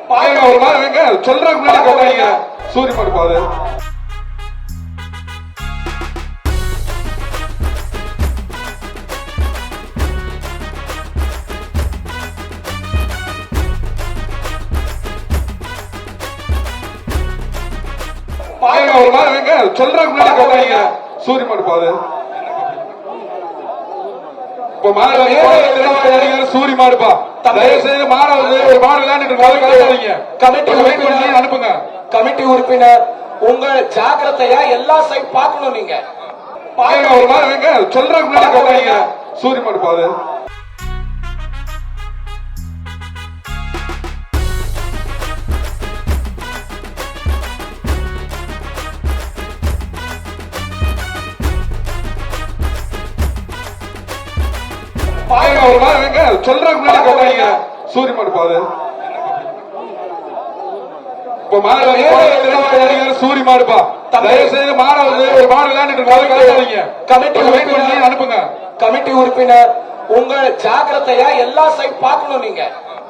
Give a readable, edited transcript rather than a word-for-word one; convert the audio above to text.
ஒரு மாதிரி சொல்றதுக்கு முன்னாடி சூரிய மாடு பாரு. ஒரு மாதிரி சொல்றதுக்கு முன்னாடி சூரிய மாடு பாரு. சூரி மாடுப்பா, தயவு செய்து மாணவர்கள் ஒரு மாடு விளையாண்டுட்டு அனுப்புங்க. கமிட்டி உறுப்பினர் உங்கள் ஜாக்கிரதையா எல்லா சைட் பார்க்கணும். நீங்க ஒரு மாதிரி சொல்றதுக்கு முன்னாடி சூரிய மாடு பாரு. ஒரு மாதிரி சொல்றதுக்கு முன்னாடி சூரிய மாடு பாரு. சூரிய மாடுப்பா, தயவு செய்து மாணவர்கள் ஒரு மாடு விளையாண்டுட்டு கமிட்டி உறுப்பினர் உங்கள் ஜாக்கிரதையா எல்லா சைட் பார்க்கணும். நீங்க